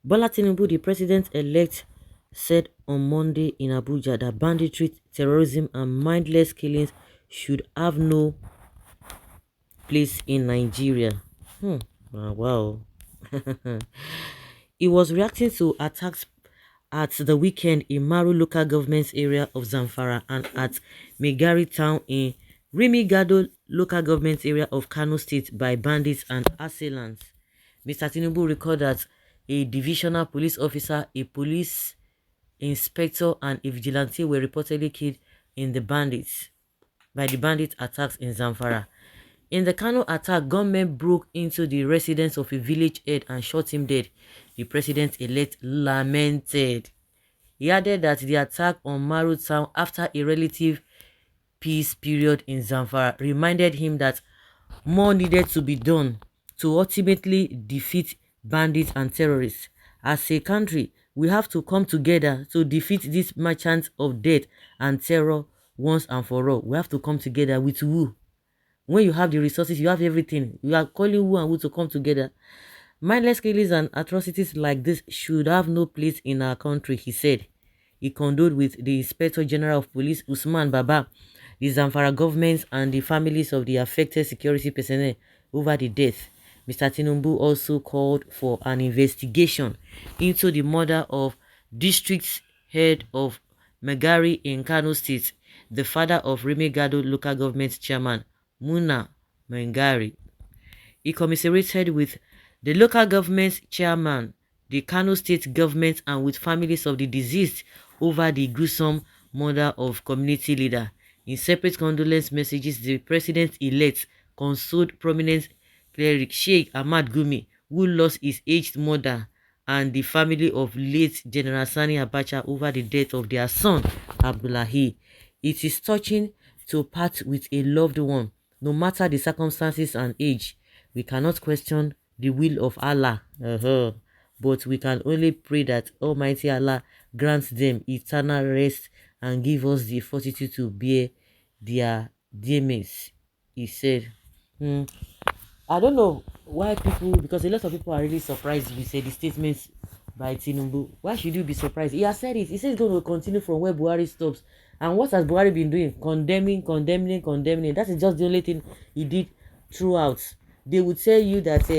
Bola Tinubu, the president-elect, said on Monday in Abuja that banditry, terrorism, and mindless killings should have no place in Nigeria. Wow. He was reacting to attacks at the weekend in Maru local government area of Zamfara and at Megari town in Rimi Gado local government area of Kano State by bandits and assailants. Mr. Tinubu recalled that a divisional police officer, a police inspector, and a vigilante were reportedly killed in the bandits by the bandit attacks in Zamfara. In the Kano attack, gunmen broke into the residence of a village head and shot him dead. The president-elect lamented. He added that the attack on Maru town after a relative peace period in Zamfara reminded him that more needed to be done to ultimately defeat bandits and terrorists. As a country, we have to come together to defeat these merchants of death and terror once and for all. We have to come together with who? When you have the resources, you have everything. You are calling who and who to come together. Mindless killings and atrocities like this should have no place in our country, he said. He condoled with the Inspector General of Police, Usman Baba, the Zamfara government, and the families of the affected security personnel over the death. Mr. Tinubu also called for an investigation into the murder of district head of Megari in Kano State, the father of Rimi Gado local government chairman, Muna Mengari. He commiserated with the local government chairman, the Kano state government, and with families of the deceased over the gruesome murder of community leader. In separate condolence messages, the president-elect consoled prominent cleric Sheikh Ahmad Gumi, who lost his aged mother, and the family of late General Sani Abacha over the death of their son, Abdullahi. It is touching to part with a loved one, no matter the circumstances and age. We cannot question the will of Allah, but we can only pray that Almighty Allah grants them eternal rest and give us the fortitude to bear their demons, he said. I don't know why people, because a lot of people are really surprised with the statements by Tinubu. Why should you be surprised? He has said it. He says he's going to continue from where Buhari stops. And what has Buhari been doing? Condemning. That is just the only thing he did throughout. They would tell you that,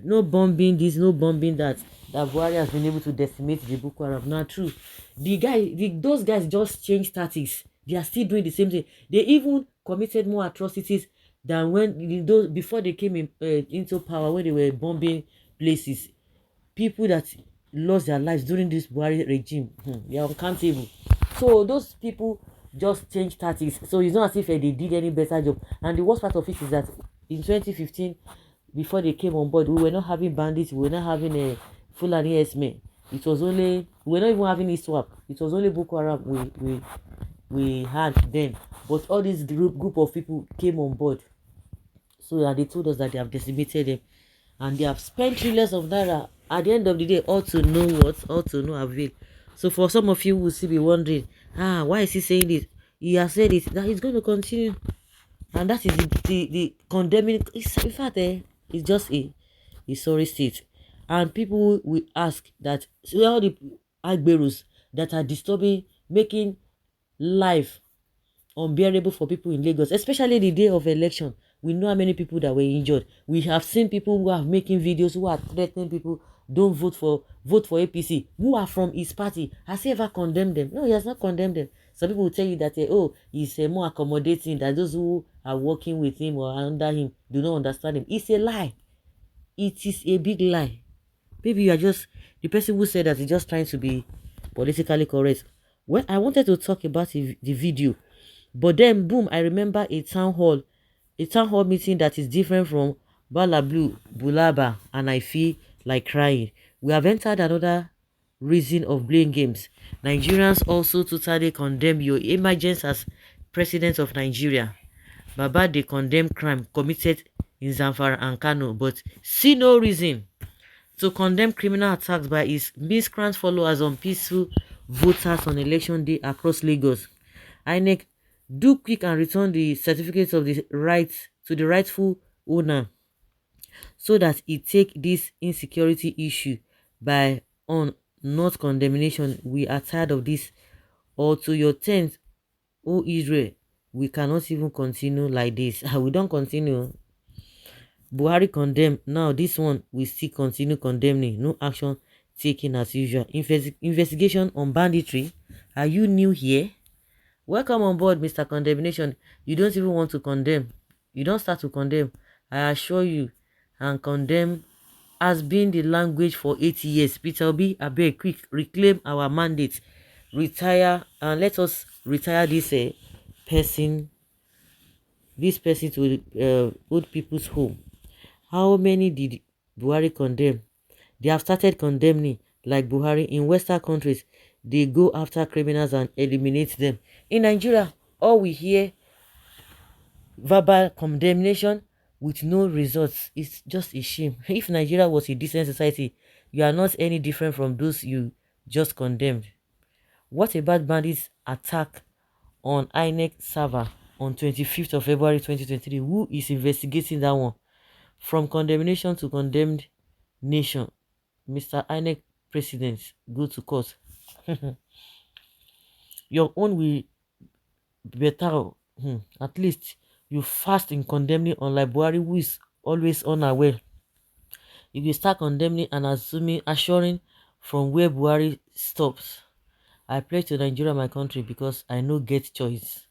no bombing this, no bombing that Buhari has been able to decimate the Boko Haram. Not true. Those guys just changed tactics. They are still doing the same thing. They even committed more atrocities than before they came into power, when they were bombing places. People that lost their lives during this Buhari regime, they are uncountable. So those people just changed tactics. So it's not as if they did any better job. And the worst part of it is that in 2015, before they came on board, we were not having bandits, we were not having a Fulani S-men. It was only, we were not even having ISWAP. It was only Boko Haram we had then. But all this group of people came on board. So they told us that they have decimated them. And they have spent trillions of naira. At the end of the day, all to no what? All to no avail. So for some of you who will still be wondering, why is he saying this? He has said it, that he's going to continue. And that is the condemning. In fact, it's just a sorry state. And people will ask that, so all the Agberus that are disturbing, making life unbearable for people in Lagos, especially the day of election. We know how many people that were injured. We have seen people who are making videos, who are threatening people, don't vote for APC, who are from his party. Has he ever condemned them? No, he has not condemned them. Some people will tell you that, he's more accommodating, that those who are working with him or under him do not understand him. It's a lie. It is a big lie. Maybe you are just, the person who said that is just trying to be politically correct. Well, I wanted to talk about the video, but then boom, I remember a town hall meeting that is different from Bala Blue, Bulaba, and I feel like crying. We have entered another reason of blame games. Nigerians also totally condemn your emergence as president of Nigeria. Baba, they condemn crime committed in Zamfara and Kano, but see no reason to condemn criminal attacks by his miscreant followers on peaceful voters on election day across Lagos. INEC, do quick and return the certificates of the rights to the rightful owner so that it take this insecurity issue by on not condemnation. We are tired of this. Or to your tent, O Israel, we cannot even continue like this. We don't continue. Buhari condemn. Now this one we still continue condemning. No action taken as usual. Investigation on banditry. Are you new here? Welcome on board, Mr. Condemnation. You don't even want to condemn. You don't start to condemn. I assure you. And condemn has been the language for 80 years. Peter Obi, abeg, quick, reclaim our mandate. Retire, and let us retire person, this person to old people's home. How many did Buhari condemn? They have started condemning, like Buhari. In Western countries, they go after criminals and eliminate them. In Nigeria, all we hear verbal condemnation with no results. It's just a shame. If Nigeria was a decent society, you are not any different from those you just condemned. What about bandits' attack on INEC server on 25th of February 2023? Who is investigating that one? From condemnation to condemned nation. Mr. INEC president, go to court. Your own will be better. At least you fast in condemning, unlike Buhari, who is always unaware. If you start condemning and assuring from where Buhari stops, I pray to Nigeria, my country, because I no get choice.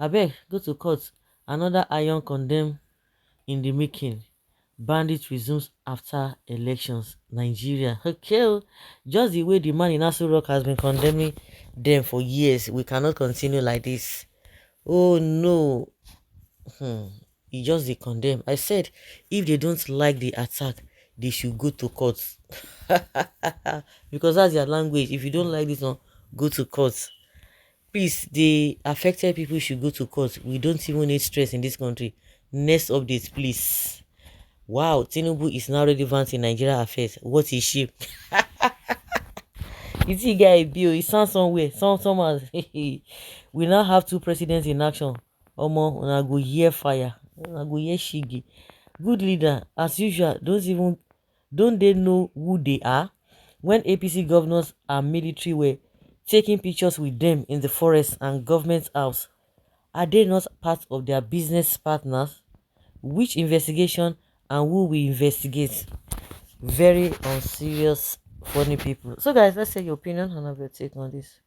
Abeg, go to court. Another iron condemn in the making. Bandit resumes after elections. Nigeria. Okay, oh. Just the way the man in Aso Rock has been condemning them for years. We cannot continue like this. Oh no. He just they condemn. I said if they don't like the attack, they should go to court. Because that's their language. If you don't like this one, go to court. Please, the affected people should go to court. We don't even need stress in this country. Next update, please. Wow, TINUBU is now relevant in Nigeria affairs. What is she? You see, guy, Bill, it sounds somewhere. Somewhere. We now have two presidents in action. Omo, una go hear fire. Una go hear shigi. Good leader, as usual. Don't they know who they are? When APC governors and military were taking pictures with them in the forest and government house, are they not part of their business partners? Which investigation and who will investigate? Very unserious, funny people. So guys, let's say your opinion and have your take on this.